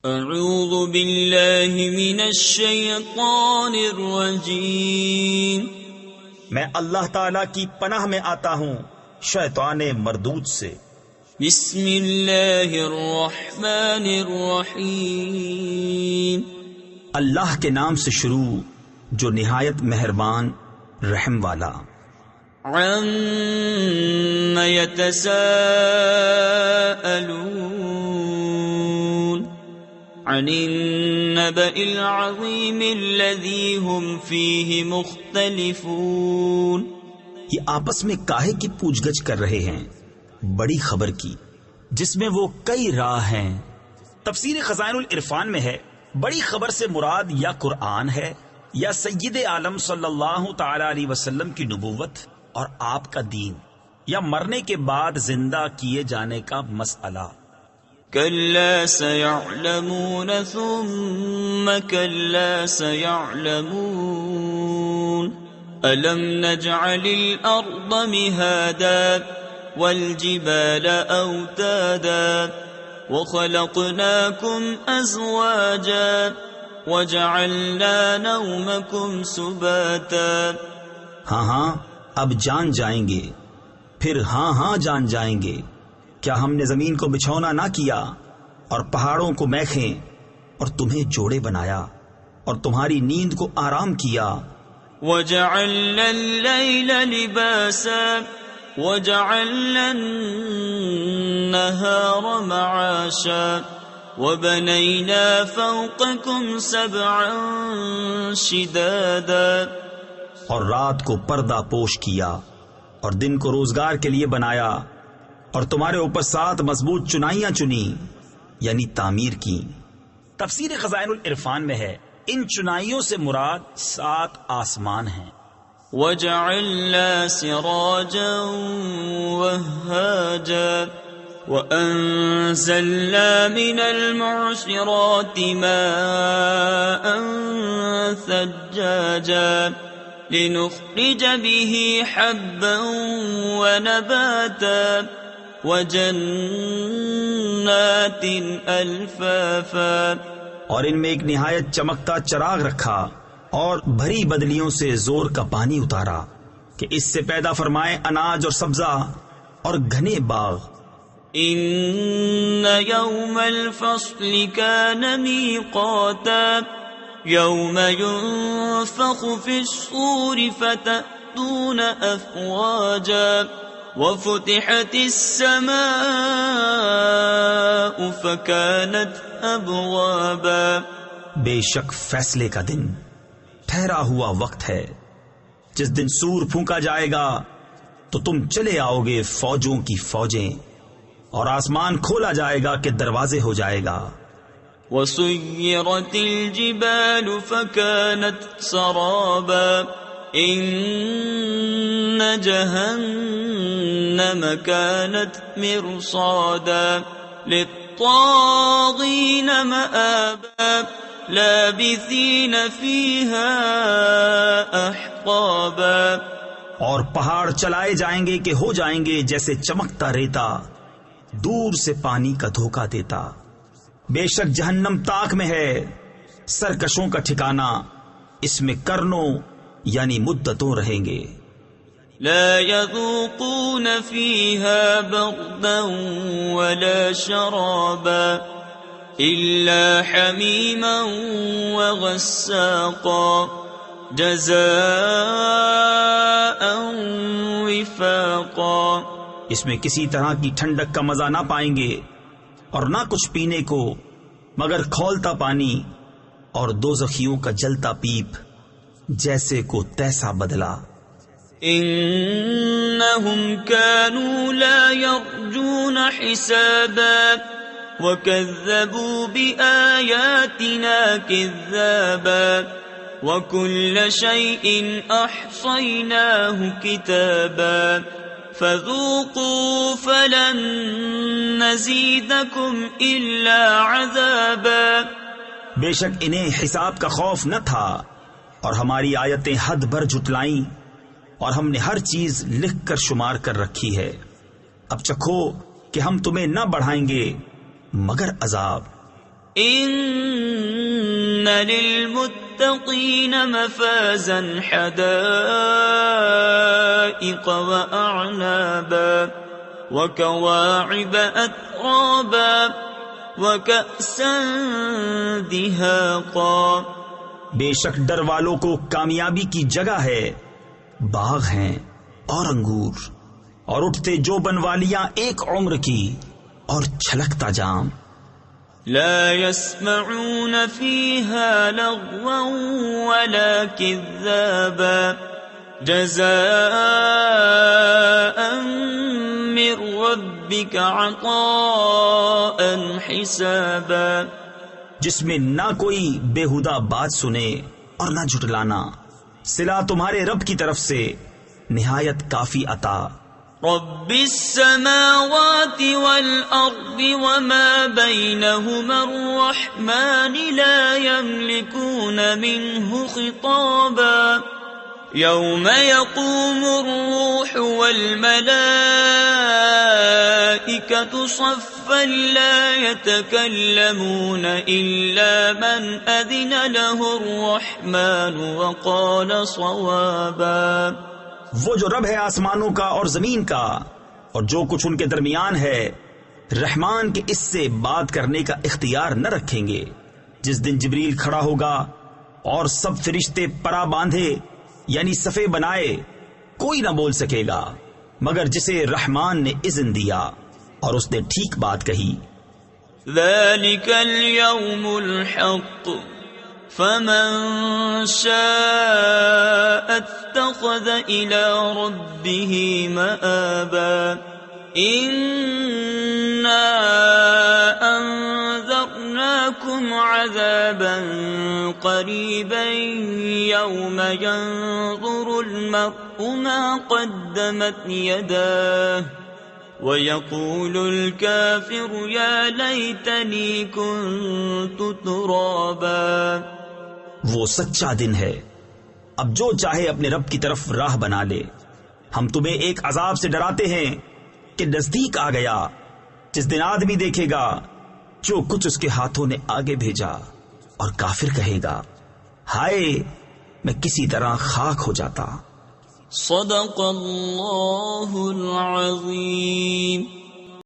اعوذ باللہ من الشیطان الرجیم، میں اللہ تعالی کی پناہ میں آتا ہوں شیطان مردود سے۔ بسم اللہ الرحمن الرحیم، اللہ کے نام سے شروع جو نہایت مہربان رحم والا۔ عم يتساءلون عن النبأ العظیم الذی هم فیہ مختلفون۔ یہ آپس میں کاہے کی پوچھ گچھ کر رہے ہیں بڑی خبر کی جس میں وہ کئی راہ ہیں۔ تفسیر خزائن العرفان میں ہے بڑی خبر سے مراد یا قرآن ہے یا سید عالم صلی اللہ تعالی علیہ وسلم کی نبوت اور آپ کا دین، یا مرنے کے بعد زندہ کیے جانے کا مسئلہ۔ کلا سیعلمون ثم کلا سیعلمون الم نجعل الارض مہادا والجبال اوتادا وخلقناکم ازواجا وجعلنا نومکم سباتا۔ ہاں اب جان جائیں گے، پھر ہاں جان جائیں گے۔ کیا ہم نے زمین کو بچھونا نہ کیا اور پہاڑوں کو میخیں اور تمہیں جوڑے بنایا اور تمہاری نیند کو آرام کیا۔ وَجَعَلْنَا اللَّيْلَ لِبَاسًا وَجَعَلْنَا النَّهَارَ مَعَاشًا وَبَنَيْنَا فَوْقَكُمْ سَبْعًا شِدَادًا۔ اور رات کو پردہ پوش کیا اور دن کو روزگار کے لیے بنایا اور تمہارے اوپر 7 مضبوط چنائیاں چنی یعنی تعمیر کی۔ تفسیر خزائن العرفان میں ہے ان چنائیوں سے مراد 7 آسمان ہیں۔ وَجَعَلْنَا سِرَاجًا وَهَّاجًا وَأَنزَلْنَا مِنَ الْمُعْصِرَاتِ مَاءً ثَجَّاجًا لنخرج به حبا ونباتا وجنات الفافا۔ اور ان میں ایک نہایت چمکتا چراغ رکھا اور بھری بدلیوں سے زور کا پانی اتارا کہ اس سے پیدا فرمائے اناج اور سبزہ اور گھنے باغ۔ ان یوم الفصل کان میقاتا یوم ينفخ في الصور فتأتون أفواجا وفتحت السماء فكانت أبوابا۔ بے شک فیصلے کا دن ٹھہرا ہوا وقت ہے جس دن سور پھونکا جائے گا تو تم چلے آؤ گے فوجوں کی فوجیں، اور آسمان کھولا جائے گا کہ دروازے ہو جائے گا۔ وَسُيِّرَتِ الْجِبَالُ فَكَانَتْ سَرَابًا إِنَّ جَهَنَّمَ كَانَتْ مِرْصَادًا لِلطَّاغِينَ مَآبًا لَابِثِينَ فِيهَا أَحْقَابًا۔ اور پہاڑ چلائے جائیں گے کہ ہو جائیں گے جیسے چمکتا ریتا دور سے پانی کا دھوکہ دیتا۔ بے شک جہنم تاک میں ہے، سرکشوں کا ٹھکانہ اس میں کرنوں یعنی مدتوں رہیں گے۔ لا يذوقون فيها بردا ولا شرابا إلا حميما وغساقا جزاء وفاقا۔ اس میں کسی طرح کی ٹھنڈک کا مزہ نہ پائیں گے اور نہ کچھ پینے کو مگر کھولتا پانی اور دوزخیوں کا جلتا پیپ جیسے کو تیسا بدلا۔ انہم کانوا لا یرجون حسابا وکذبوا بآیاتنا کذابا وکل شیء احصیناہ کتابا فذوقوا فلن نزیدکم الا عذابا۔ بے شک انہیں حساب کا خوف نہ تھا اور ہماری آیتیں حد بھر جھٹلائیں اور ہم نے ہر چیز لکھ کر شمار کر رکھی ہے۔ اب چکھو کہ ہم تمہیں نہ بڑھائیں گے مگر عذاب۔ إن للمتقين مفازا حدائق وأعنابا وكواعب أترابا وكأسا دهاقا. بے شک ڈر والوں کو کامیابی کی جگہ ہے، باغ ہیں اور انگور اور اٹھتے جو بنوالیاں ایک عمر کی اور چھلکتا جام. لا يسمعون فيها لغوا ولا كذابا جزاء من ربك عطاء حسابا. جس میں نہ کوئی بےہودہ بات سنے اور نہ جھٹلانا، صلہ تمہارے رب کی طرف سے نہایت کافی عطا. رب السماوات والأرض وما بينهما الرحمن لا يملكون منه خطابا. يوم يقوم الروح والملائكة صفا لا يتكلمون إلا من أذن له الرحمن وقال صوابا. وہ جو رب ہے آسمانوں کا اور زمین کا اور جو کچھ ان کے درمیان ہے، رحمان کے اس سے بات کرنے کا اختیار نہ رکھیں گے. جس دن جبریل کھڑا ہوگا اور سب فرشتے پرا باندھے یعنی صفے بنائے، کوئی نہ بول سکے گا مگر جسے رحمان نے اذن دیا اور اس نے ٹھیک بات کہی. ذلك اليوم الحق فمن شاء اتخذ إلى ربه مآبا. إنا أنذرناكم عذابا قريبا يوم ينظر المرء ما قدمت يداه ويقول الكافر يا ليتني كنت ترابا. وہ سچا دن ہے، اب جو چاہے اپنے رب کی طرف راہ بنا لے. ہم تمہیں ایک عذاب سے ڈراتے ہیں کہ نزدیک آ گیا، جس دن آدمی دیکھے گا جو کچھ اس کے ہاتھوں نے آگے بھیجا اور کافر کہے گا ہائے میں کسی طرح خاک ہو جاتا. صدق اللہ العظیم.